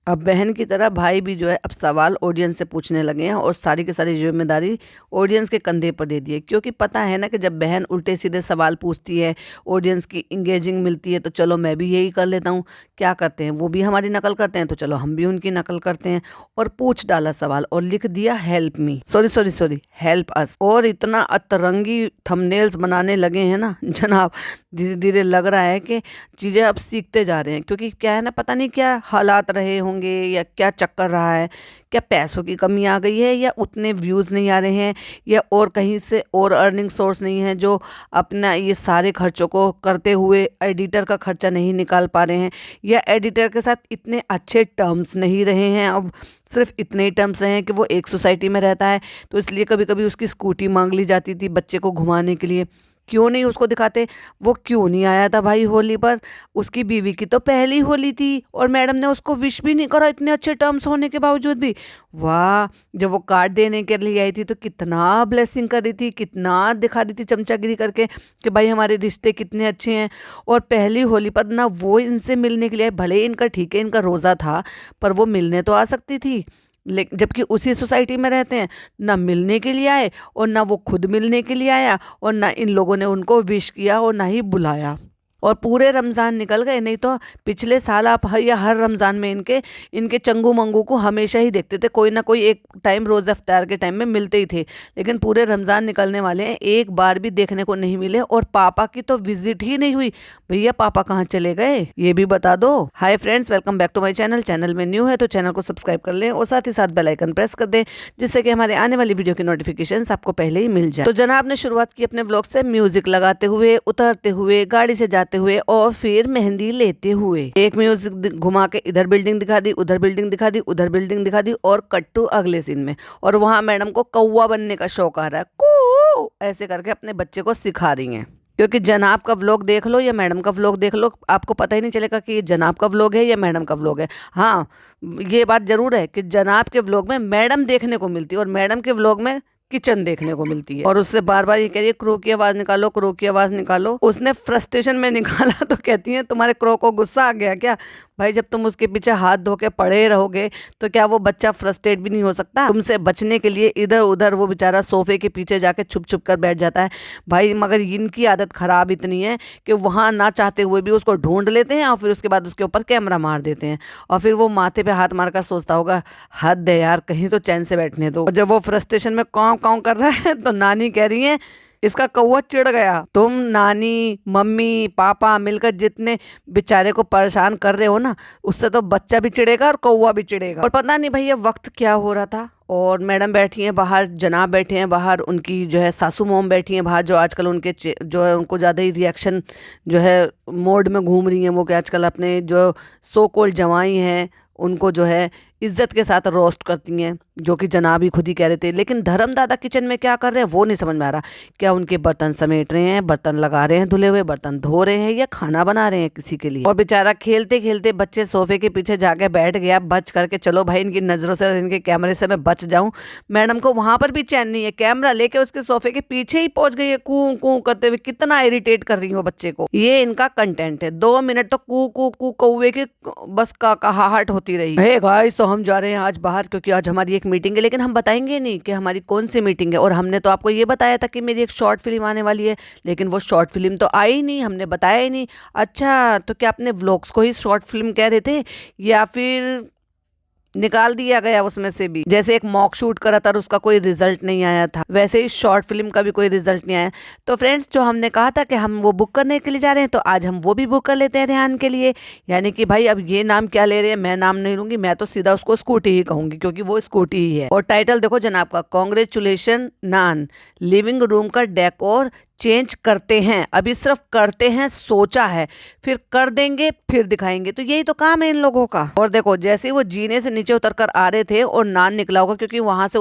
अब बहन की तरह भाई भी जो है अब सवाल ऑडियंस से पूछने लगे हैं और सारी की सारी जिम्मेदारी ऑडियंस के कंधे पर दे दी है, क्योंकि पता है ना कि जब बहन उल्टे सीधे सवाल पूछती है, ऑडियंस की इंगेजिंग मिलती है, तो चलो मैं भी यही कर लेता हूँ। क्या करते हैं, वो भी हमारी नकल करते हैं, तो चलो हम भी उनकी नकल करते हैं। और पूछ डाला सवाल और लिख दिया help me, sorry sorry sorry help us. और इतना अतरंगी थंबनेल्स बनाने लगे हैं ना जनाब, धीरे धीरे लग रहा है कि चीज़ें अब सीखते जा रहे हैं। क्योंकि क्या है ना, पता नहीं क्या हालात रहे होंगे या क्या चक्कर रहा है, क्या पैसों की कमी आ गई है या उतने व्यूज़ नहीं आ रहे हैं या और कहीं से और अर्निंग सोर्स नहीं है जो अपना ये सारे खर्चों को करते हुए एडिटर का खर्चा नहीं निकाल पा रहे हैं, या एडिटर के साथ इतने अच्छे टर्म्स नहीं रहे हैं। अब सिर्फ इतने ही टर्म्स रहे हैं कि वो एक सोसाइटी में रहता है, तो इसलिए कभी कभी उसकी स्कूटी मांग ली जाती थी बच्चे को घुमाने के लिए। क्यों नहीं उसको दिखाते, वो क्यों नहीं आया था भाई होली पर? उसकी बीवी की तो पहली होली थी और मैडम ने उसको विश भी नहीं करा, इतने अच्छे टर्म्स होने के बावजूद भी। वाह, जब वो कार्ड देने के लिए आई थी तो कितना ब्लेसिंग कर रही थी, कितना दिखा रही थी चमचागिरी करके कि भाई हमारे रिश्ते कितने अच्छे हैं। और पहली होली पर ना वो इनसे मिलने के लिए, भले ही इनका ठीक है इनका रोज़ा था, पर वो मिलने तो आ सकती थी, लेकिन जबकि उसी सोसाइटी में रहते हैं। ना मिलने के लिए आए और ना वो खुद मिलने के लिए आया और ना इन लोगों ने उनको विश किया और ना ही बुलाया। और पूरे रमज़ान निकल गए, नहीं तो पिछले साल आप हर रमज़ान में इनके इनके चंगू मंगू को हमेशा ही देखते थे, कोई ना कोई एक टाइम रोज़ इफ्तार के टाइम में मिलते ही थे। लेकिन पूरे रमज़ान निकलने वाले हैं, एक बार भी देखने को नहीं मिले। और पापा की तो विजिट ही नहीं हुई। भैया पापा कहाँ चले गए, ये भी बता दो। Hi friends, welcome back to my channel. Channel में न्यू है तो चैनल को सब्सक्राइब कर लें और साथ ही साथ बेल आइकन प्रेस कर दें, जिससे कि हमारे आने वाली वीडियो की नोटिफिकेशन आपको पहले ही मिल जाए। तो जनाब ने शुरुआत की अपने व्लॉग से म्यूजिक लगाते हुए, उतरते हुए, गाड़ी से जाते हुए और फिर मेहंदी लेते हुए। एक म्यूजिक घुमा के इधर बिल्डिंग दिखा दी, उधर बिल्डिंग दिखा दी, उधर बिल्डिंग दिखा दी और कट्टू अगले सीन में। और वहां मैडम को कौवा बनने का शौक आ रहा है, कू ऐसे करके अपने बच्चे को सिखा रही हैं। क्योंकि जनाब का व्लॉग देख लो या मैडम का व्लॉग देख लो, आपको पता ही नहीं चलेगा कि ये जनाब का व्लॉग है या मैडम का व्लॉग है। हाँ, ये बात जरूर है कि जनाब के व्लॉग में मैडम देखने को मिलती है और मैडम के व्लॉग में किचन देखने को मिलती है। और उससे बार बार ये कह रही है क्रो की आवाज निकालो, क्रो की आवाज निकालो। उसने फ्रस्ट्रेशन में निकाला तो कहती है तुम्हारे क्रो को गुस्सा आ गया क्या? भाई जब तुम उसके पीछे हाथ धो के पड़े रहोगे तो क्या वो बच्चा फ्रस्ट्रेट भी नहीं हो सकता? तुमसे बचने के लिए इधर उधर वो बेचारा सोफे के पीछे जाके छुप छुप कर बैठ जाता है। भाई मगर इनकी आदत खराब इतनी है कि वहां ना चाहते हुए भी उसको ढूंढ लेते हैं और फिर उसके बाद उसके ऊपर कैमरा मार देते हैं। और फिर वो माथे पे हाथ मारकर सोचता होगा हद है यार, कहीं तो चैन से बैठने दो। और जब वो फ्रस्ट्रेशन में काँव काँव कर रहा है तो नानी कह रही है इसका कौवा चिढ़ गया। तुम नानी मम्मी पापा मिलकर जितने बेचारे को परेशान कर रहे हो ना, उससे तो बच्चा भी चिढ़ेगा और कौवा भी चिढ़ेगा। और पता नहीं भैया वक्त क्या हो रहा था, और मैडम बैठी हैं बाहर, जनाब बैठे हैं बाहर, उनकी जो है सासू मोम बैठी हैं बाहर, जो आजकल उनके जो है उनको ज़्यादा ही रिएक्शन जो है मोड में घूम रही हैं। वो कि आजकल अपने जो सो कॉल्ड जवाई हैं उनको जो है इज्जत के साथ रोस्ट करती हैं, जो कि जनाब ही खुद ही कह रहे थे। लेकिन धर्म दादा किचन में क्या कर रहे हैं वो नहीं समझ में आ रहा। क्या उनके बर्तन समेट रहे हैं, बर्तन लगा रहे हैं, धुले हुए बर्तन धो रहे हैं, या खाना बना रहे हैं किसी के लिए? और बेचारा खेलते खेलते बच्चे सोफे के पीछे जाके बैठ गया, बच करके चलो भाई इनकी नजरों से इनके कैमरे से मैं बच जाऊं। मैडम को वहां पर भी चैन नहीं है, कैमरा लेके उसके सोफे के पीछे ही पहुंच गई है कू कू करते हुए। कितना इरिटेट कर रही हो बच्चे को, ये इनका कंटेंट है। 2 मिनट तो कू कू कू कौवे की बस कहाहट होती रही। हे गाइस, तो हम जा रहे हैं आज बाहर क्योंकि आज हमारी एक मीटिंग है, लेकिन हम बताएंगे नहीं कि हमारी कौन सी मीटिंग है। और हमने तो आपको ये बताया था कि मेरी एक शॉर्ट फिल्म आने वाली है, लेकिन वो शॉर्ट फिल्म तो आई नहीं, हमने बताया ही नहीं। अच्छा, तो क्या अपने व्लॉग्स को ही शॉर्ट फिल्म कह रहे थे या फिर निकाल दिया गया उसमें से भी? जैसे एक मॉक शूट करा था और उसका कोई रिजल्ट नहीं आया था, वैसे ही शॉर्ट फिल्म का भी कोई रिजल्ट नहीं आया। तो फ्रेंड्स, जो हमने कहा था कि हम वो बुक करने के लिए जा रहे हैं, तो आज हम वो भी बुक कर लेते हैं रेहान के लिए। यानी कि भाई अब ये नाम क्या ले रहे हैं, मैं नाम नहीं लूंगी, मैं तो सीधा उसको स्कूटी ही कहूंगी क्योंकि वो स्कूटी ही है। और टाइटल देखो जनाब का, कांग्रेचुलेशन नान, लिविंग रूम का डेकोर चेंज करते हैं। अभी सिर्फ करते हैं सोचा है, फिर कर देंगे, फिर दिखाएंगे। तो यही तो काम है इन लोगों का। और देखो जैसे वो जीने से नीचे उतर कर आ रहे थे और नान निकला होगा, क्योंकि वहां से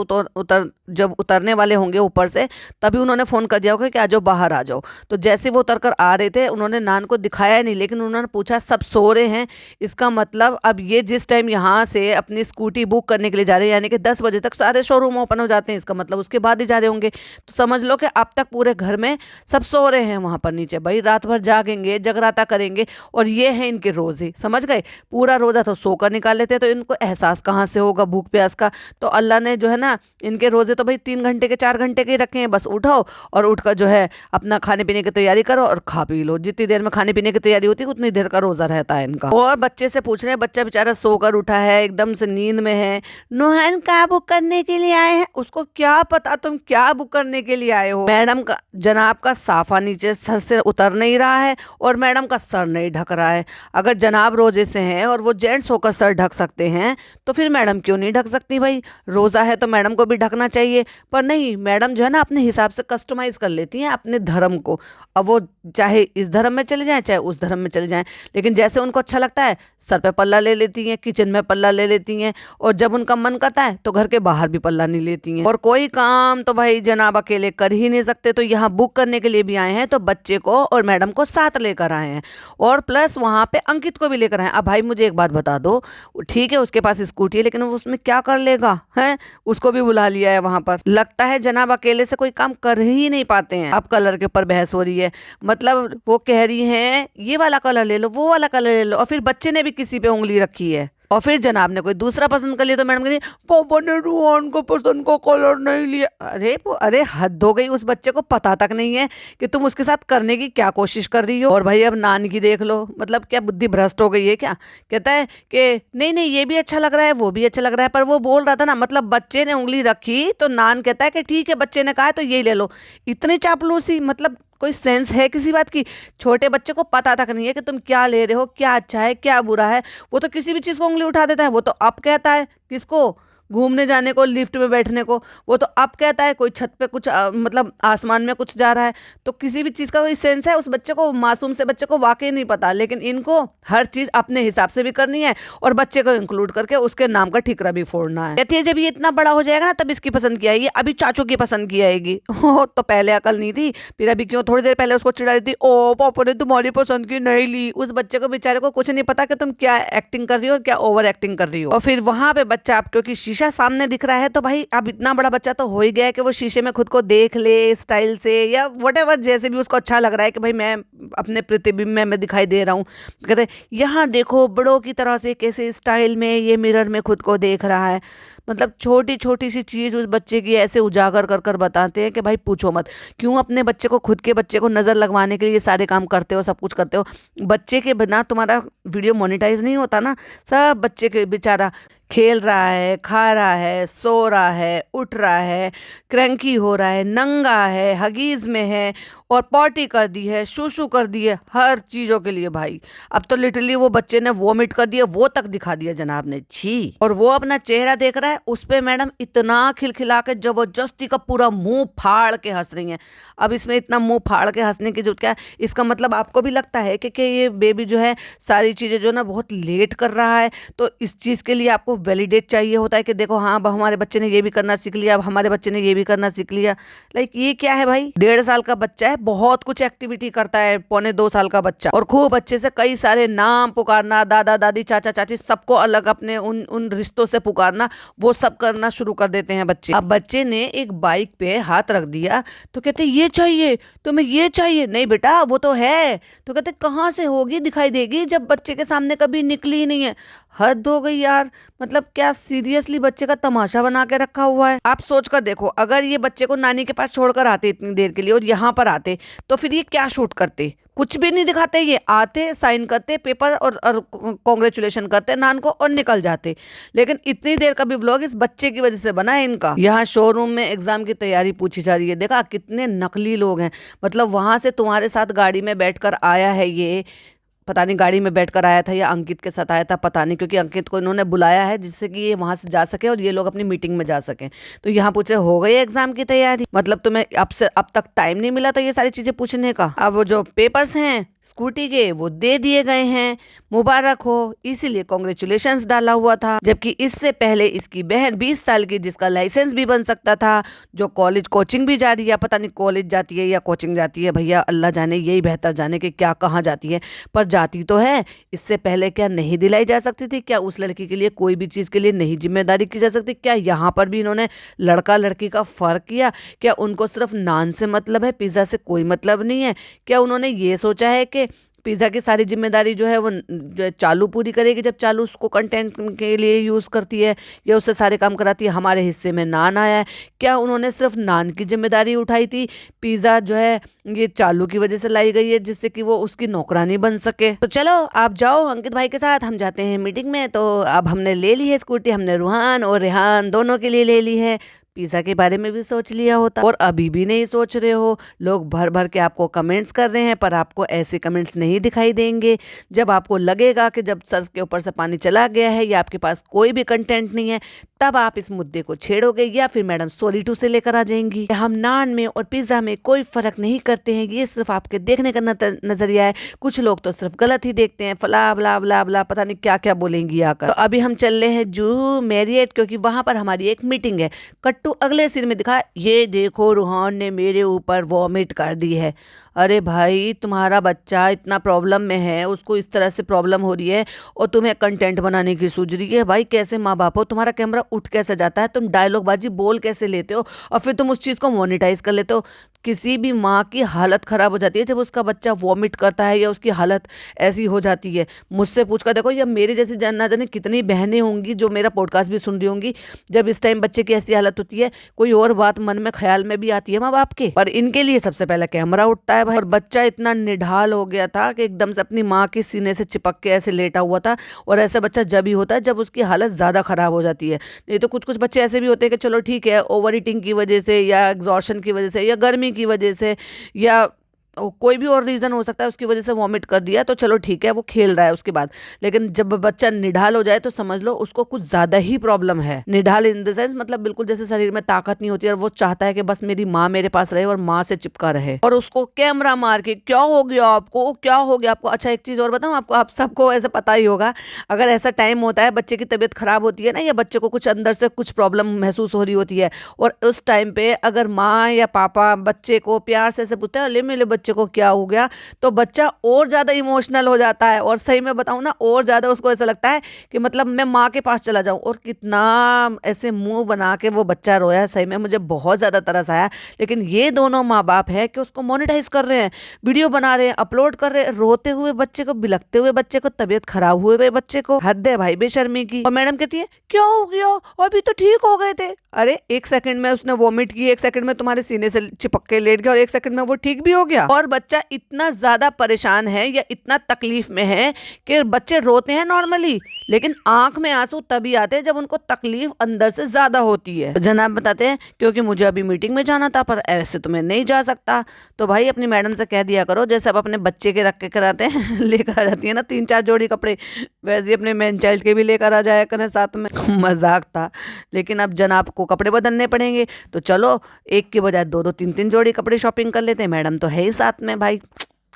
जब उतरने वाले होंगे ऊपर से, तभी उन्होंने फोन कर दिया होगा कि आ जाओ बाहर आ जाओ। तो जैसे वो उतर कर आ रहे थे, उन्होंने नान को दिखाया नहीं, लेकिन उन्होंने पूछा सब सो रहे हैं। इसका मतलब अब ये जिस टाइम यहाँ से अपनी स्कूटी बुक करने के लिए जा रहे हैं, यानी कि 10 बजे तक सारे शोरूम ओपन हो जाते हैं, इसका मतलब उसके बाद ही जा रहे होंगे। तो समझ लो कि अब तक पूरे घर में सब सो रहे हैं वहां पर नीचे, भाई रात भर जागेंगे, जगराता करेंगे, और ये है इनके रोजे, समझ गए। पूरा रोजा तो सोकर निकाल लेते हैं, तो इनको एहसास कहाँ से होगा भूख प्यास का। तो अल्लाह ने जो है ना, इनके रोजे तो भाई 3 घंटे के 4 घंटे के ही रखे हैं, बस उठो और उठकर जो है अपना खाने पीने की तैयारी करो और खा पी लो। जितनी देर में खाने पीने की तैयारी होती है उतनी देर का रोजा रहता है इनका। और बच्चे से पूछ रहे हैं, बच्चा बेचारा सोकर उठा है, एकदम से नींद में है, नूहान क्या बुक करने के लिए आए हैं? उसको क्या पता तुम क्या बुक करने के लिए आए हो। मैडम का, जनाब का साफा नीचे सर से उतर नहीं रहा है और मैडम का सर नहीं ढक रहा है। अगर जनाब रोजे से हैं और वो जेंट्स होकर सर ढक सकते हैं, तो फिर मैडम क्यों नहीं ढक सकती? भाई रोजा है तो मैडम को भी ढकना चाहिए। पर नहीं, मैडम जो है ना अपने हिसाब से कस्टमाइज कर लेती हैं अपने धर्म को। अब वो चाहे इस धर्म में चले जाएं चाहे उस धर्म में चले जाएं, लेकिन जैसे उनको अच्छा लगता है सर पे पल्ला ले लेती हैं, किचन में पल्ला ले लेती हैं, और जब उनका मन करता है तो घर के बाहर भी पल्ला नहीं लेती हैं। और कोई काम तो भाई जनाब अकेले कर ही नहीं सकते, तो यहाँ बुक करने के लिए भी आए हैं, तो बच्चे को और मैडम को साथ लेकर आए हैं, और प्लस वहां पे अंकित को भी लेकर आए हैं। अब भाई मुझे एक बात बता दो, ठीक है उसके पास स्कूटी है, लेकिन वो उसमें क्या कर लेगा है? उसको भी बुला लिया है वहां पर। लगता है जनाब अकेले से कोई काम कर ही नहीं पाते हैं। अब कलर के ऊपर बहस हो रही है, मतलब वो कह रही हैं ये वाला कलर ले लो, वो वाला कलर ले लो, और फिर बच्चे ने भी किसी पे उंगली रखी है, और फिर जनाब ने कोई दूसरा पसंद कर लिया, तो मैडम कहती पापा ने रूहान को पसंद को कलर नहीं लिया। अरे हद हो गई, उस बच्चे को पता तक नहीं है कि तुम उसके साथ करने की क्या कोशिश कर रही हो। और भाई अब नान की देख लो, मतलब क्या बुद्धि भ्रष्ट हो गई है क्या? कहता है कि नहीं नहीं ये भी अच्छा लग रहा है, वो भी अच्छा लग रहा है, पर वो बोल रहा था ना, मतलब बच्चे ने उंगली रखी तो नान कहता है कि ठीक है बच्चे ने कहा है तो यही ले लो। इतनी चापलूसी, मतलब कोई सेंस है किसी बात की? छोटे बच्चे को पता तक नहीं है कि तुम क्या ले रहे हो, क्या अच्छा है क्या बुरा है। वो तो किसी भी चीज को उंगली उठा देता है। वो तो अब कहता है किसको, घूमने जाने को, लिफ्ट में बैठने को, वो तो अब कहता है कोई छत पे कुछ मतलब आसमान में कुछ जा रहा है। तो किसी भी चीज का कोई सेंस है उस बच्चे को, मासूम से बच्चे को वाकई नहीं पता, लेकिन इनको हर चीज अपने हिसाब से भी करनी है और बच्चे को इंक्लूड करके उसके नाम का ठिकरा भी फोड़ना है। कहती है जब ये इतना बड़ा हो जाएगा ना तब इसकी पसंद की आएगी, अभी चाचू की पसंद की आएगी। तो पहले अकल नहीं थी, फिर अभी क्यों थोड़ी देर पहले उसको चिढ़ा रही थी, ओ पापा ने तुम्हारी पसंद की नहीं ली। उस बच्चे को बेचारे को कुछ नहीं पता कि तुम क्या एक्टिंग कर रही हो, क्या ओवर एक्टिंग कर रही हो। और फिर वहां पे बच्चा, आप क्योंकि शीशा सामने दिख रहा है, तो भाई अब इतना बड़ा बच्चा तो हो ही गया है कि वो शीशे में खुद को देख ले स्टाइल से, या व्हाटएवर जैसे भी उसको अच्छा लग रहा है कि भाई मैं अपने प्रतिबिंब में मैं दिखाई दे रहा हूँ। कहते हैं यहाँ देखो बड़ों की तरह से कैसे स्टाइल में ये मिरर में खुद को देख रहा है। मतलब छोटी छोटी सी चीज उस बच्चे की ऐसे उजागर कर कर बताते हैं कि भाई पूछो मत। क्यों अपने बच्चे को, खुद के बच्चे को नजर लगवाने के लिए ये सारे काम करते हो, सब कुछ करते हो? बच्चे के बिना तुम्हारा वीडियो मोनेटाइज नहीं होता ना। सब बच्चे के बेचारा खेल रहा है, खा रहा है, सो रहा है, उठ रहा है, क्रैंकी हो रहा है, नंगा है, हगीज में है, और पॉटी कर दी है, शूशू कर दी है, हर चीजों के लिए भाई। अब तो लिटरली वो बच्चे ने वोमिट कर दिया, वो तक दिखा दिया जनाब ने, छी। और वो अपना चेहरा देख रहा है, उस पे मैडम इतना खिलखिला के जबरदस्ती का पूरा मुंह फाड़ के हंस रही हैं। अब इसमें इतना मुंह फाड़ के हंसने की जरूरत क्या है? इसका मतलब आपको भी लगता है कि ये बेबी जो है सारी चीजें जो ना बहुत लेट कर रहा है, तो इस चीज के लिए आपको वैलिडेट चाहिए होता है कि देखो हाँ अब हमारे बच्चे ने ये भी करना सीख लिया, अब हमारे बच्चे ने ये भी करना सीख लिया। लाइक ये क्या है भाई? 1.5 साल का बच्चा है, बहुत कुछ एक्टिविटी करता है, 1.25 साल का बच्चा, और खूब अच्छे से कई सारे नाम पुकारना, दादा दादी चाचा चाची सबको अलग अपने उन उन रिश्तों से पुकारना, वो सब करना शुरू कर देते हैं बच्चे। अब बच्चे ने एक बाइक पे हाथ रख दिया तो कहते ये चाहिए, तुम्हें ये चाहिए। नहीं बेटा वो तो है। तो कहते कहाँ से होगी, दिखाई देगी जब बच्चे के सामने कभी निकली ही नहीं है। हद हो गई यार, मतलब क्या सीरियसली बच्चे का तमाशा बना के रखा हुआ है। आप सोच कर देखो, अगर ये बच्चे को नानी के पास छोड़कर आते इतनी देर के लिए और यहाँ पर आते, तो फिर ये क्या शूट करते? कुछ भी नहीं दिखाते, ये आते साइन करते पेपर और कॉन्ग्रेचुलेशन करते नान को और निकल जाते। लेकिन इतनी देर का भी व्लॉग इस बच्चे की वजह से बना है इनका। यहाँ शोरूम में एग्जाम की तैयारी पूछी जा रही है, देखा कितने नकली लोग हैं। मतलब वहां से तुम्हारे साथ गाड़ी में बैठकर आया है ये, पता नहीं गाड़ी में बैठकर आया था या अंकित के साथ आया था, पता नहीं, क्योंकि अंकित को इन्होंने बुलाया है जिससे कि ये वहां से जा सके और ये लोग अपनी मीटिंग में जा सकें। तो यहाँ पूछे हो गई एग्जाम की तैयारी? मतलब तुम्हें अब तक टाइम नहीं मिला था ये सारी चीजें पूछने का? अब वो जो पेपर्स हैं स्कूटी के वो दे दिए गए हैं, मुबारक हो, इसीलिए कॉन्ग्रेचुलेशंस डाला हुआ था। जबकि इससे पहले इसकी बहन 20 साल की, जिसका लाइसेंस भी बन सकता था, जो कॉलेज कोचिंग भी जा रही है, पता नहीं कॉलेज जाती है या कोचिंग जाती है, भैया अल्लाह जाने, यही बेहतर जाने कि क्या कहाँ जाती है, पर जाती तो है। इससे पहले क्या नहीं दिलाई जा सकती थी? क्या उस लड़की के लिए कोई भी चीज़ के लिए नहीं जिम्मेदारी की जा सकती? क्या यहाँ पर भी इन्होंने लड़का लड़की का फ़र्क किया? क्या उनको सिर्फ नान से मतलब है, पिज़्ज़ा से कोई मतलब नहीं है? क्या उन्होंने ये सोचा है कि पिज़्ज़ा की सारी जिम्मेदारी जो है वो जो चालू पूरी करेगी, जब चालू उसको कंटेंट के लिए यूज़ करती है या उससे सारे काम कराती है? हमारे हिस्से में नान आया है, क्या उन्होंने सिर्फ नान की जिम्मेदारी उठाई थी? पिज़्ज़ा जो है ये चालू की वजह से लाई गई है, जिससे कि वो उसकी नौकरानी बन सके। तो चलो आप जाओ अंकित भाई के साथ, हम जाते हैं मीटिंग में। तो अब हमने ले ली है स्कूटी, हमने रूहान और रेहान दोनों के लिए ले ली है। पिज़्ज़ा के बारे में भी सोच लिया होता, और अभी भी नहीं सोच रहे हो। लोग भर भर के आपको कमेंट्स कर रहे हैं, पर आपको ऐसे कमेंट्स नहीं दिखाई देंगे। जब आपको लगेगा कि जब सर के ऊपर से पानी चला गया है या आपके पास कोई भी कंटेंट नहीं है, तब आप इस मुद्दे को छेड़ोगे या फिर मैडम सॉरी टू से लेकर आ जाएंगी। हम नान में और पिज़्ज़ा में कोई फर्क नहीं करते हैं, ये सिर्फ आपके देखने का नजरिया है। कुछ लोग तो सिर्फ गलत ही देखते हैं, फला बला बला बला, पता नहीं क्या क्या बोलेंगी आकर। तो अभी हम चल रहे हैं जूहू मैरियट, क्योंकि वहां पर हमारी एक मीटिंग है। कट्टू अगले सीन में दिखा, ये देखो रूहान ने मेरे ऊपर वॉमिट कर दी है। अरे भाई, तुम्हारा बच्चा इतना प्रॉब्लम में है, उसको इस तरह से प्रॉब्लम हो रही है और तुम्हें कंटेंट बनाने की सूझ रही है। भाई कैसे माँ बाप हो? तुम्हारा कैमरा उठ कैसे जाता है? तुम डायलॉग बाजी बोल कैसे लेते हो और फिर तुम उस चीज़ को मोनेटाइज कर लेते हो? किसी भी माँ की हालत खराब हो जाती है जब उसका बच्चा वॉमिट करता है या उसकी हालत ऐसी हो जाती है। मुझसे पूछ कर देखो, या मेरे जैसी ना जाने कितनी बहनें होंगी जो मेरा पॉडकास्ट भी सुन रही होंगी, जब इस टाइम बच्चे की ऐसी हालत होती है, कोई और बात मन में ख्याल में भी आती है माँ बाप के, पर इनके लिए सबसे पहले कैमरा उठता है भाई। और बच्चा इतना निढाल हो गया था कि एकदम से अपनी माँ के सीने से चिपक के ऐसे लेटा हुआ था। और ऐसा बच्चा जब ही होता है जब उसकी हालत ज़्यादा खराब हो जाती है। नहीं तो कुछ कुछ बच्चे ऐसे भी होते हैं कि चलो ठीक है, ओवर ईटिंग की वजह से या एग्जॉर्शन की वजह से या गर्मी की वजह से या कोई भी और रीज़न हो सकता है, उसकी वजह से वॉमिट कर दिया, तो चलो ठीक है, वो खेल रहा है उसके बाद। लेकिन जब बच्चा निढाल हो जाए तो समझ लो उसको कुछ ज़्यादा ही प्रॉब्लम है। निढाल इन द सेंस मतलब बिल्कुल जैसे शरीर में ताकत नहीं होती और वो चाहता है कि बस मेरी माँ मेरे पास रहे और माँ से चिपका रहे। और उसको कैमरा मार के, क्या हो गया आपको, क्या हो गया आपको? अच्छा एक चीज़ और बताऊँ आपको, आप सबको ऐसा पता ही होगा, अगर ऐसा टाइम होता है बच्चे की तबीयत खराब होती है ना, या बच्चे को कुछ अंदर से कुछ प्रॉब्लम महसूस हो रही होती है, और उस टाइम पे अगर माँ या पापा बच्चे को प्यार से ऐसे पूछते हैं, अरे मेरे बच्चे को क्या हो गया, तो बच्चा और ज़्यादा इमोशनल हो जाता है। और सही में बताऊँ ना, और ज़्यादा उसको ऐसा लगता है कि मतलब मैं माँ के पास चला जाऊँ। और कितना ऐसे मुंह बना के वो बच्चा रोया, सही में मुझे बहुत ज़्यादा तरस आया। लेकिन ये दोनों माँ बाप है कि उसको मोनेटाइज कर रहे हैं, वीडियो बना रहे हैं, अपलोड कर रहे हैं, रोते हुए बच्चे को, बिलखते हुए बच्चे को, तबीयत खराब हुए बच्चे को। हद है भाई बेशर्मी की। और मैडम कहती है क्या हो गया, अभी तो ठीक हो गए थे। अरे एक सेकंड में उसने वॉमिट की, एक सेकंड में तुम्हारे सीने से चिपक के लेट गया और एक सेकंड में वो ठीक भी हो गया। और बच्चा इतना ज्यादा परेशान है या इतना तकलीफ में है कि बच्चे रोते हैं नॉर्मली, लेकिन आंख में आंसू तभी आते हैं जब उनको तकलीफ अंदर से ज्यादा होती है। तो जनाब बताते हैं क्योंकि मुझे अभी मीटिंग में जाना था, पर ऐसे तो मैं नहीं जा सकता। तो भाई अपनी मैडम से कह दिया करो, जैसे आप अपने बच्चे के रख के कराते हैं लेकर आ जाती है ना 3-4 जोड़ी कपड़े, वैसे ही अपने मैन चाइल्ड के भी लेकर आ जाया करें साथ में। मजाक था, लेकिन अब जनाब को कपड़े बदलने पड़ेंगे, तो चलो एक के बजाय 2-2 3-3 जोड़ी कपड़े शॉपिंग कर लेते हैं। मैडम तो है ही साथ में भाई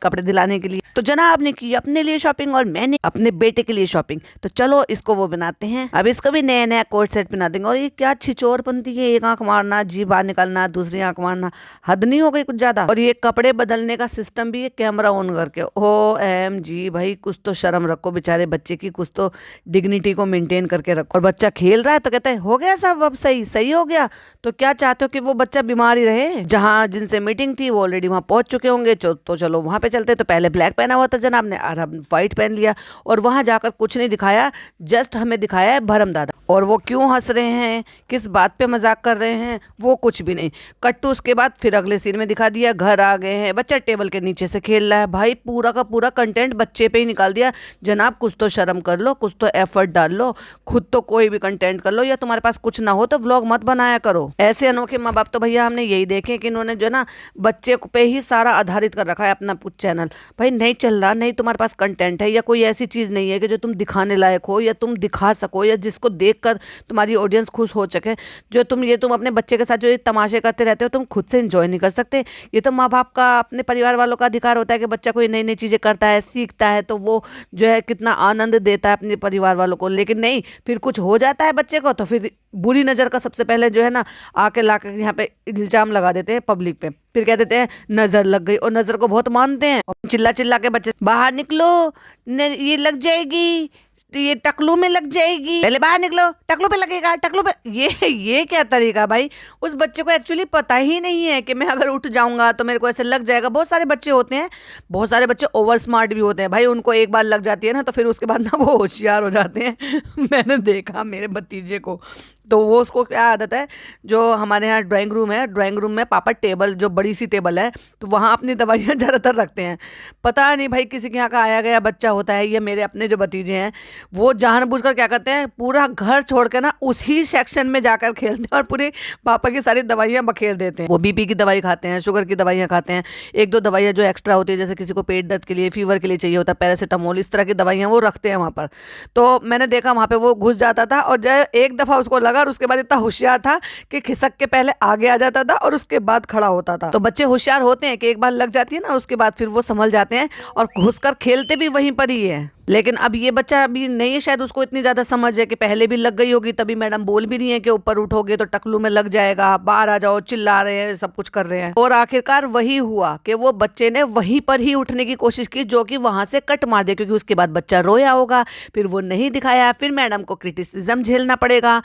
कपड़े दिलाने के लिए। तो जनाब ने की अपने लिए शॉपिंग और मैंने अपने बेटे के लिए शॉपिंग। तो चलो इसको वो बनाते हैं, अब इसको भी नया नया कोट सेट पहना देंगे। और ये क्या छिचोर बनती है, एक आंख मारना, जी बाहर निकालना, दूसरी आंख मारना, हद नहीं हो गई कुछ ज्यादा? और ये कपड़े बदलने का सिस्टम भी है कैमरा ऑन करके। OMG भाई, कुछ तो शर्म रखो बेचारे बच्चे की, कुछ तो डिग्निटी को मेंटेन करके रखो। और बच्चा खेल रहा है तो कहता है हो गया सब, अब सही सही हो गया। तो क्या चाहते हो कि वो बच्चा बीमार ही रहे? जहाँ जिनसे मीटिंग थी वो ऑलरेडी वहां पहुंच चुके होंगे, तो चलो वहां पे चलते। तो पहले ब्लैक पहना हुआ था जनाब ने, और अब व्हाइट पहन लिया, और वहां जाकर कुछ नहीं दिखाया, जस्ट हमें दिखाया है भरम दादा। और वो क्यों हंस रहे हैं, किस बात पे मजाक कर रहे हैं, वो कुछ भी नहीं। कट्टू उसके बाद फिर अगले सीन में दिखा दिया, घर आ गए हैं, बच्चा टेबल के नीचे से खेल रहा है। भाई पूरा का पूरा कंटेंट बच्चे पे ही निकाल दिया। जनाब कुछ तो शर्म कर लो, कुछ तो एफर्ट डाल लो, खुद तो कोई भी कंटेंट कर लो, या तुम्हारे पास कुछ ना हो तो व्लॉग मत बनाया करो। ऐसे अनोखे माँ बाप तो भैया हमने यही देखे कि इन्होंने जो ना बच्चे पे ही सारा आधारित कर रखा है अपना चैनल। भाई नहीं चल रहा, नहीं तुम्हारे पास कंटेंट है या कोई ऐसी चीज़ नहीं है कि जो तुम दिखाने लायक हो या तुम दिखा सको या जिसको देख देखकर तुम्हारी ऑडियंस खुश हो सके। जो तुम अपने बच्चे के साथ जो ये तमाशे करते रहते हो, तुम खुद से एंजॉय नहीं कर सकते। ये तो माँ बाप का, अपने परिवार वालों का अधिकार होता है कि बच्चा कोई नई नई चीज़ें करता है, सीखता है, तो वो जो है कितना आनंद देता है अपने परिवार वालों को। लेकिन नहीं, फिर कुछ हो जाता है बच्चे को तो फिर बुरी नज़र का सबसे पहले जो है ना आके ला के यहाँ पे इल्जाम लगा देते हैं पब्लिक पे। फिर कह देते हैं नज़र लग गई, और नज़र को बहुत मानते हैं। और चिल्ला चिल्ला के बच्चे बाहर निकलो, ये लग जाएगी, तो ये टकलू में लग जाएगी, पहले बाहर निकलो, टकलू पे लगेगा, टकलू पे। ये क्या तरीका भाई। उस बच्चे को एक्चुअली पता ही नहीं है कि मैं अगर उठ जाऊंगा तो मेरे को ऐसे लग जाएगा। बहुत सारे बच्चे होते हैं, बहुत सारे बच्चे ओवर स्मार्ट भी होते हैं भाई। उनको एक बार लग जाती है ना तो फिर उसके बाद ना वो होशियार हो जाते हैं। मैंने देखा मेरे भतीजे को, तो वो उसको क्या आदत है, जो हमारे यहाँ ड्राइंग रूम है, ड्राइंग रूम में पापा टेबल, जो बड़ी सी टेबल है, तो वहाँ अपनी दवाइयाँ ज़्यादातर रखते हैं। पता नहीं भाई किसी के यहाँ का आया गया बच्चा होता है। ये मेरे अपने जो भतीजे हैं वो जानबूझकर क्या करते हैं, पूरा घर छोड़ के ना उसी सेक्शन में जाकर खेलते हैं और पूरे पापा की सारी दवाइयाँ बखेर देते हैं। वो बीपी की दवाई खाते हैं, शुगर की दवाइयाँ खाते हैं, एक दो दवाइयाँ जो एक्स्ट्रा होती है, जैसे किसी को पेट दर्द के लिए, फीवर के लिए चाहिए होता है पैरासीटामोल, इस तरह की दवाइयाँ वो रखते हैं वहाँ पर। तो मैंने देखा वहाँ पे वो घुस जाता था, और जब एक दफ़ा उसको लगा और उसके बाद इतना होशियार था कि खिसक के पहले आगे आ जाता था और उसके बाद खड़ा होता था। तो बच्चे होशियार होते हैं कि एक बार लग जाती है ना, उसके बाद फिर वो संभल जाते हैं और घुसकर खेलते भी वहीं पर ही है। लेकिन अब ये बच्चा अभी नहीं है, शायद उसको इतनी ज़्यादा समझ है कि पहले भी लग गई होगी, तभी मैडम बोल भी रही है कि ऊपर उठोगे तो टकलू में लग जाएगा, बाहर आ जाओ, चिल्ला रहे हैं, सब कुछ कर रहे हैं। और आखिरकार वही हुआ कि वो बच्चे ने वहीं पर ही उठने की कोशिश की, जो कि वहां से कट मार दिया, क्योंकि उसके बाद बच्चा रोया होगा, फिर वो नहीं दिखाया, फिर मैडम को क्रिटिसिज्म झेलना पड़ेगा।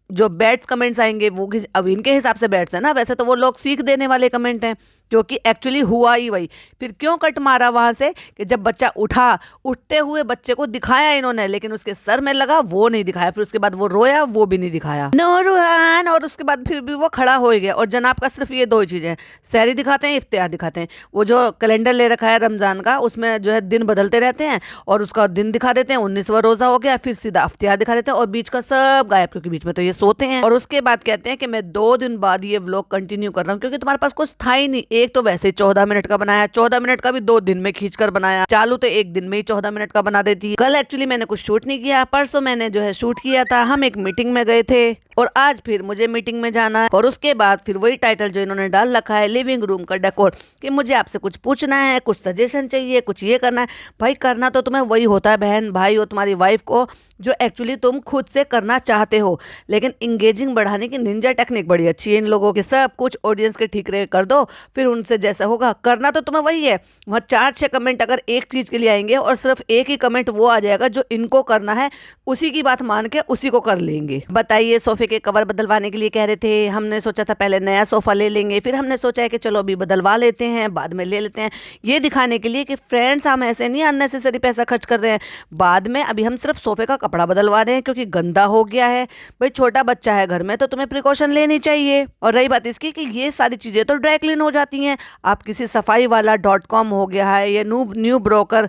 जो बैड्स कमेंट्स आएंगे वो अब इनके हिसाब से बैड्स है ना, वैसे तो वो लोग सीख देने वाले कमेंट हैं, क्योंकि एक्चुअली हुआ ही वही। फिर क्यों कट मारा वहां से कि जब बच्चा उठा, उठते हुए बच्चे को दिखाया इन्होंने, लेकिन उसके सर में लगा वो नहीं दिखाया, फिर उसके बाद वो रोया वो भी नहीं दिखाया, नो रूहान। और उसके बाद फिर भी वो खड़ा हो गया। और जनाब का सिर्फ ये दो ही चीजें, सहरी दिखाते हैं, इफ्तियार दिखाते हैं। वो जो कैलेंडर ले रखा है रमजान का, उसमें जो है दिन बदलते रहते हैं और उसका दिन दिखा देते हैं, 19वां रोजा हो गया, फिर सीधा इफ्तियार दिखा देते हैं, और बीच का सब गायब, क्योंकि बीच में तो ये सोते हैं। और उसके बाद कहते हैं कि मैं 2 दिन बाद ये व्लॉग कंटिन्यू कर रहा हूँ, क्योंकि तुम्हारे पास कुछ था ही नहीं। एक तो वैसे 14 मिनट का बनाया, 14 मिनट का भी 2 दिन में खींचकर बनाया, चालू तो एक दिन में ही 14 मिनट का बना देती है। कल एक्चुअली मैंने कुछ शूट नहीं किया, परसों मैंने जो है शूट किया था, हम एक मीटिंग में गए थे, और आज फिर मुझे मीटिंग में जाना है। और उसके बाद फिर वही टाइटल जो इन्होंने डाल रखा है, लिविंग रूम का डेकोर, कि मुझे आपसे कुछ पूछना है, कुछ सजेशन चाहिए, कुछ ये करना है। भाई करना तो तुम्हें वही होता है बहन भाई हो तुम्हारी वाइफ को, जो एक्चुअली तुम खुद से करना चाहते हो। लेकिन इंगेजिंग बढ़ाने की निंजा टेक्निक बड़ी अच्छी है इन लोगों की। सब कुछ ऑडियंस के ठीक रहे कर दो, फिर उनसे जैसा होगा। करना तो तुम्हें वही है। वहाँ 4-6 कमेंट अगर एक चीज के लिए आएंगे और सिर्फ एक ही कमेंट वो आ जाएगा जो इनको करना है, उसी की बात मान के उसी को कर लेंगे। बताइए, सोफे के कवर बदलवाने के लिए कह रहे थे, हमने सोचा था पहले नया सोफा ले लेंगे, फिर हमने सोचा है कि चलो अभी बदलवा लेते हैं, बाद में ले लेते हैं। ये दिखाने के लिए कि फ्रेंड्स हम ऐसे नहीं अननेसेसरी पैसा खर्च कर रहे हैं। बाद में अभी हम सिर्फ सोफे का कपड़ा बदलवा रहे हैं क्योंकि गंदा हो गया है। भाई छोटा बच्चा है घर में तो तुम्हें प्रिकॉशन लेनी चाहिए। और रही बात इसकी कि ये सारी चीजें तो ड्राई क्लीन हो जाती हैं। आप किसी सफाई वाला .com हो गया है, या न्यू ब्रोकर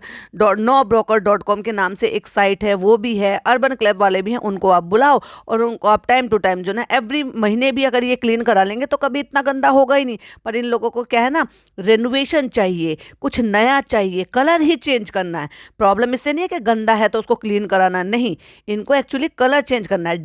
.com के नाम से एक साइट है, वो भी है, अर्बन क्लैब वाले भी हैं, उनको आप बुलाओ और उनको आप टाइम टू टाइम जो ना एवरी महीने भी अगर ये क्लीन करा लेंगे तो कभी इतना गंदा होगा ही नहीं। पर इन लोगों को क्या है ना, रेनोवेशन चाहिए, कुछ नया चाहिए, कलर ही चेंज करना है। प्रॉब्लम इससे नहीं है कि गंदा है तो उसको क्लीन कराना, नहीं, इनको एक्चुअली कलर चेंज करना है।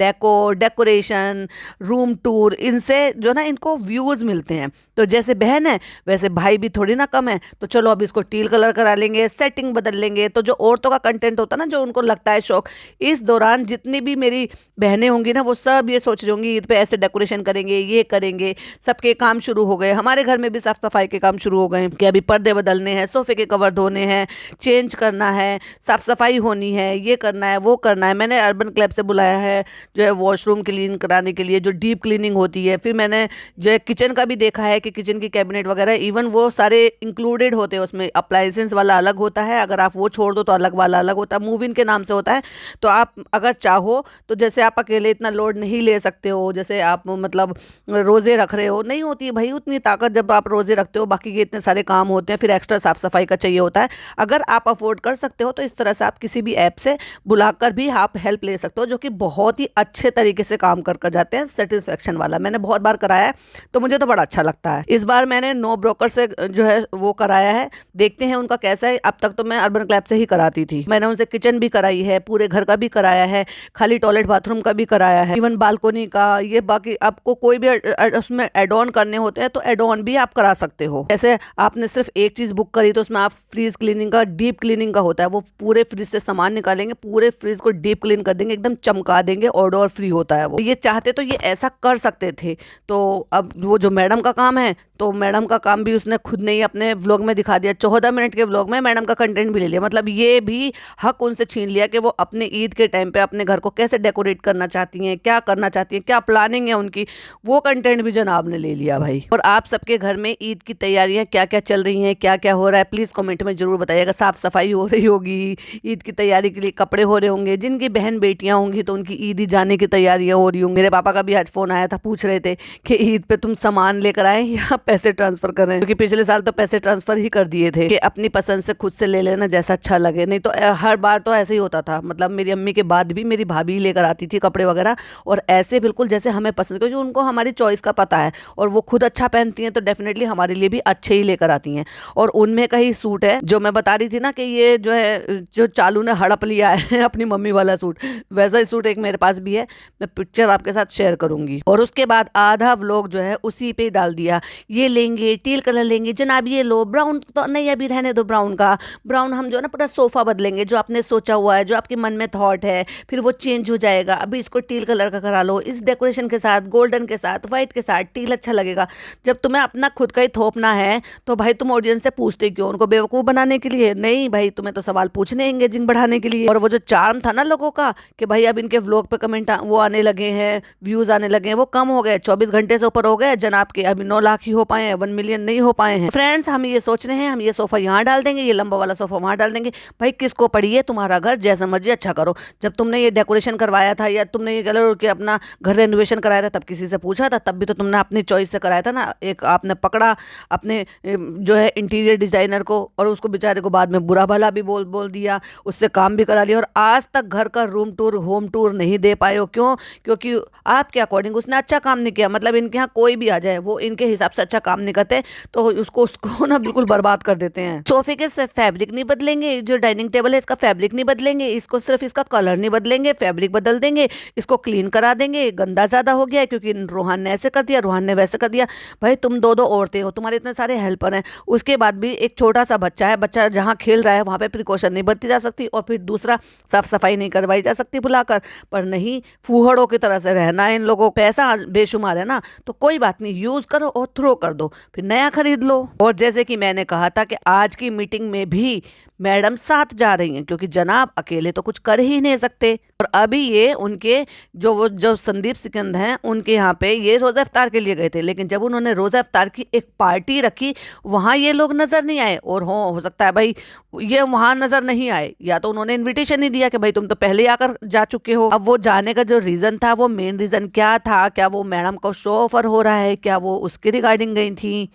डेकोरेशन, रूम टूर, इनसे जो ना इनको व्यूज मिलते हैं। तो जैसे बहन है वैसे भाई भी थोड़ी ना कम है, तो चलो अब इसको टील कलर करा लेंगे, सेटिंग बदल लेंगे। तो जो औरतों का कंटेंट होता है ना, जो उनको लगता है शौक, इस दौरान जितनी भी मेरी बहनें होंगी ना, वो सब ये सोच रही होंगी ईद पे ऐसे डेकोरेशन करेंगे, ये करेंगे। सबके काम शुरू हो गए, हमारे घर में भी साफ सफाई के काम शुरू हो गए कि अभी पर्दे बदलने हैं, सोफे के कवर धोने हैं, चेंज करना है, साफ सफाई होनी है, ये करना है, वो करना है। मैंने अर्बन क्लैब से बुलाया है जो है वॉशरूम क्लीन कराने के लिए, जो डीप क्लीनिंग होती है। फिर मैंने जो है किचन का भी देखा है कि किचन की कैबिनेट वगैरह इवन वो सारे इंक्लूडेड होते हैं उसमें। अप्लायंसेस वाला अलग होता है, अगर आप वो छोड़ दो तो अलग वाला अलग होता है, मूव इन के नाम से होता है। तो आप अगर चाहो तो जैसे आप अकेले इतना लोड नहीं ले सकते हो, जैसे आप मतलब रोजे रख रहे हो, नहीं होती है भाई उतनी ताकत जब आप रोजे रखते हो, बाकी के इतने सारे काम होते हैं, फिर एक्स्ट्रा साफ सफाई का चाहिए होता है। अगर आप अफोर्ड कर सकते हो तो इस तरह से आप किसी भी ऐप से बुलाकर भी आप हेल्प ले सकते हो, जो कि बहुत ही अच्छे तरीके से काम कर जाते हैं, सेटिस्फेक्शन वाला। मैंने बहुत बार कराया है तो मुझे तो बड़ा अच्छा लगता है। रहा है। इस बार मैंने नो ब्रोकर से जो है वो कराया है, देखते हैं उनका कैसा है। अब तक तो मैं अर्बन क्लैप से ही कराती थी। मैंने उनसे किचन भी कराई है, पूरे घर का भी कराया है, खाली टॉयलेट बाथरूम का भी कराया है, इवन बालकोनी का। ये बाकी आपको कोई भी उसमें एड ऑन करने होते हैं तो एड ऑन भी आप करा सकते हो। जैसे आपने सिर्फ एक चीज बुक करी तो उसमें आप फ्रीज क्लीनिंग का, डीप क्लीनिंग का होता है, वो पूरे फ्रिज से सामान निकालेंगे, पूरे फ्रिज को डीप क्लीन कर देंगे, एकदम चमका देंगे, ऑडोर फ्री होता है वो। ये चाहते तो ये ऐसा कर सकते थे। तो अब वो जो मैडम का काम है, तो मैडम का काम भी उसने खुद ने ही अपने व्लॉग में दिखा दिया। 14 मिनट के व्लॉग में मैडम का कंटेंट भी ले लिया। मतलब ये भी हक उनसे छीन लिया कि वो अपने ईद के टाइम पे अपने घर को कैसे डेकोरेट करना चाहती हैं, क्या करना चाहती हैं, क्या प्लानिंग है उनकी, वो कंटेंट भी जनाब ने ले लिया भाई। और आप सबके घर में ईद की तैयारियां क्या क्या चल रही हैं, क्या क्या हो रहा है, प्लीज कमेंट में जरूर बताइएगा। साफ सफाई हो रही होगी, ईद की तैयारी के लिए कपड़े हो रहे होंगे, जिनकी बहन बेटियां होंगी तो उनकी ईद जाने की तैयारियां हो रही होंगी। मेरे पापा का भी आज फोन आया था, पूछ रहे थे कि ईद पे तुम सामान लेकर आए या पैसे ट्रांसफर कर रहे हैं, क्योंकि पिछले साल तो पैसे ट्रांसफर ही कर दिए थे कि अपनी पसंद से खुद से ले लेना जैसा अच्छा लगे। नहीं तो हर बार तो ऐसे ही होता था। मतलब मेरी अम्मी के बाद भी मेरी भाभी लेकर आती थी कपड़े वगैरह, और ऐसे बिल्कुल जैसे हमें पसंद, क्योंकि उनको हमारी चॉइस का पता है और वो खुद अच्छा पहनती हैं तो डेफिनेटली हमारे लिए भी अच्छे ही लेकर आती हैं। और उनमें का ही सूट है जो मैं बता रही थी ना कि ये जो है, जो चालू ने हड़प लिया है अपनी मम्मी वाला सूट, वैसा ही सूट एक मेरे पास भी है। मैं पिक्चर आपके साथ शेयर करूंगी। और उसके बाद आधा व्लॉग जो है उसी पे डाल दिया, ये लेंगे, टील कलर लेंगे जनाब, ये लो, ब्राउन तो नहीं अभी रहने दो, ब्राउन का, ब्राउन हम जो है ना पूरा सोफा बदलेंगे, जो आपने सोचा हुआ है, जो आपके मन में थॉट है, फिर वो चेंज हो जाएगा। अभी इसको टील कलर का करा लो, इस डेकोरेशन के साथ, गोल्डन के साथ, व्हाइट के साथ, टील अच्छा लगेगा। जब तुम्हें अपना खुद का ही थोपना है तो भाई तुम ऑडियंस से पूछते क्यों? उनको बेवकूफ बनाने के लिए? नहीं भाई, तुम्हें तो सवाल पूछने, एंगेजिंग बढ़ाने के लिए। और वो जो चार्म था ना लोगों का कि भाई अब इनके व्लॉग पे कमेंट वो आने लगे हैं, व्यूज आने लगे हैं, वो कम हो गए। 24 घंटे से ऊपर हो गए जनाब के, अभी 9 लाख ही हो पाए हैं, 1 मिलियन नहीं हो पाए हैं। फ्रेंड्स, हम ये सोच रहे हैं हम ये सोफा यहाँ डाल देंगे, ये लंबा वाला सोफा वहां डाल देंगे। भाई किसको पड़ी है? तुम्हारा घर, जैसा मर्जी अच्छा करो। जब तुमने ये डेकोरेशन करवाया था या तुमने ये कलर के अपना घर रेनोवेशन कराया था, तब किसी से पूछा था? तब भी तो तुमने अपनी चॉइस से कराया था ना। एक आपने पकड़ा अपने जो है इंटीरियर डिजाइनर को, और उसको बेचारे को बाद में बुरा भला भी बोल दिया, उससे काम भी करा लिया, और आज तक घर का रूम टूर, होम टूर नहीं दे पाए हो। क्यों? क्योंकि आपके अकॉर्डिंग उसने अच्छा काम नहीं किया। मतलब इनके यहाँ कोई भी आ जाए, वो इनके हिसाब से अच्छा काम नहीं करते, तो उसको ना बिल्कुल बर्बाद कर देते हैं। सोफे के फैब्रिक नहीं बदलेंगे, जो डाइनिंग टेबल है इसका फैब्रिक नहीं बदलेंगे, इसको सिर्फ इसका कलर नहीं बदलेंगे, फैब्रिक बदल देंगे, इसको क्लीन करा देंगे। गंदा ज्यादा हो गया है क्योंकि रोहन ने ऐसे कर दिया, रोहन ने वैसे कर दिया। भाई तुम दो औरतें हो, तुम्हारे इतने सारे हेल्पर हैं, उसके बाद भी एक छोटा सा बच्चा है, बच्चा जहाँ खेल रहा है वहाँ पे प्रिकॉशन नहीं बरती जा सकती, और फिर दूसरा साफ सफाई नहीं करवाई जा सकती बुलाकर। पर नहीं, फूहड़ों की तरह से रहना है इन लोगों को। पैसा बेशुमार है ना, तो कोई बात नहीं, यूज करो और थ्रो कर दो, फिर नया खरीद लो। और जैसे कि मैंने कहा था कि आज की मीटिंग में भी मैडम साथ जा रही हैं, क्योंकि जनाब अकेले तो कुछ कर ही नहीं सकते। और अभी ये उनके जो संदीप सिकंद हैं, उनके यहाँ पे ये रोजा इफ्तार के लिए गए थे, लेकिन जब उन्होंने रोजा इफ्तार की एक पार्टी रखी, वहां ये लोग नजर नहीं आए। और हो सकता है भाई ये वहां नजर नहीं आए, या तो उन्होंने इन्विटेशन नहीं दिया कि भाई तुम तो पहले आकर जा चुके हो। अब वो जाने का जो रीजन था, वो मेन रीजन क्या था? क्या वो मैडम को शो ऑफर हो रहा है? क्या वो उसके रिगार्डिंग गई थी?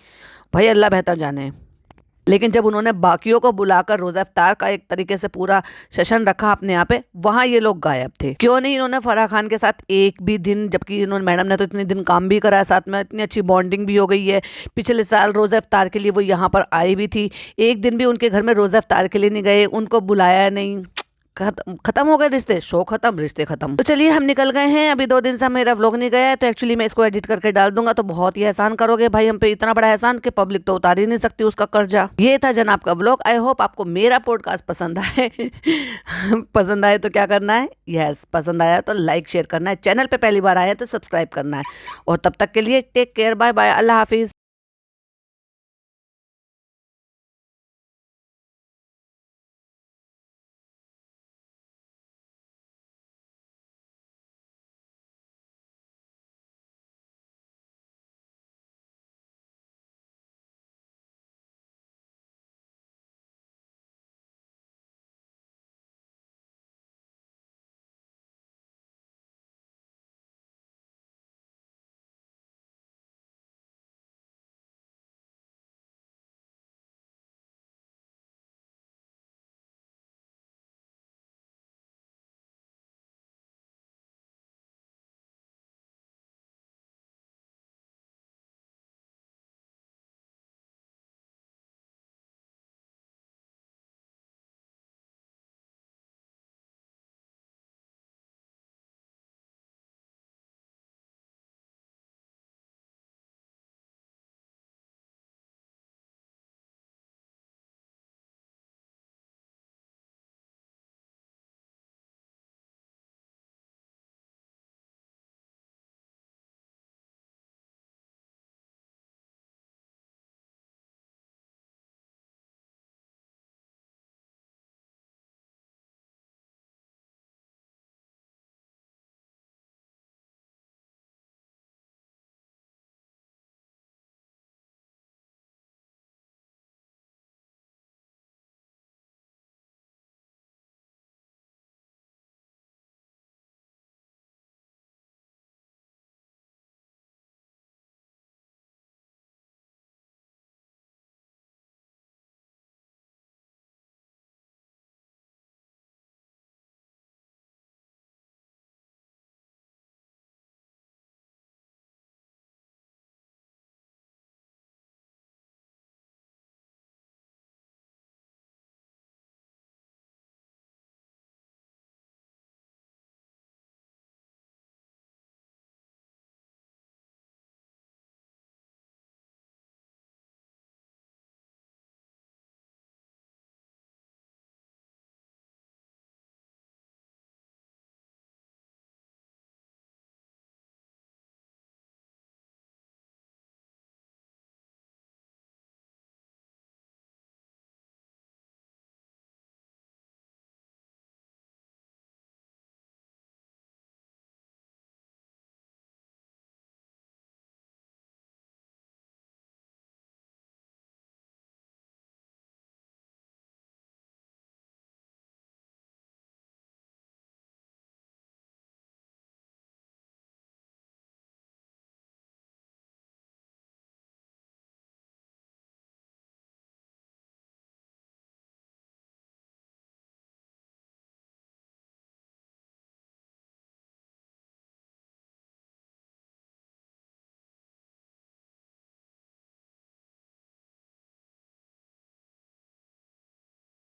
भाई अल्लाह बेहतर जाने। लेकिन जब उन्होंने बाकियों को बुलाकर रोजा इफ्तार का एक तरीके से पूरा सेशन रखा अपने यहाँ पे, वहां ये लोग गायब थे। क्यों नहीं इन्होंने फराह खान के साथ एक भी दिन, जबकि इन्होंने, मैडम ने तो इतने दिन काम भी कराया साथ में, इतनी अच्छी बॉन्डिंग भी हो गई है। पिछले साल रोजा इफ्तार के लिए वो यहाँ पर आई भी थी, एक दिन भी उनके घर में रोजा इफ्तार के लिए नहीं गए, उनको बुलाया नहीं। खत्म हो गए रिश्ते, शो खत्म, रिश्ते खत्म। तो चलिए हम निकल गए हैं। अभी 2 दिन से मेरा व्लॉग नहीं गया है, तो एक्चुअली मैं इसको एडिट करके डाल दूंगा, तो बहुत ही एहसान करोगे भाई हम पे, इतना बड़ा एहसान कि पब्लिक तो उतार ही नहीं सकती उसका कर्जा। ये था जनाब का व्लॉग। आई होप आपको मेरा पॉडकास्ट पसंद आए। पसंद आए तो क्या करना है? यस, पसंद आया तो लाइक शेयर करना है, चैनल पे पहली बार आए तो सब्सक्राइब करना है। और तब तक के लिए टेक केयर, बाय बाय, अल्लाह हाफिज।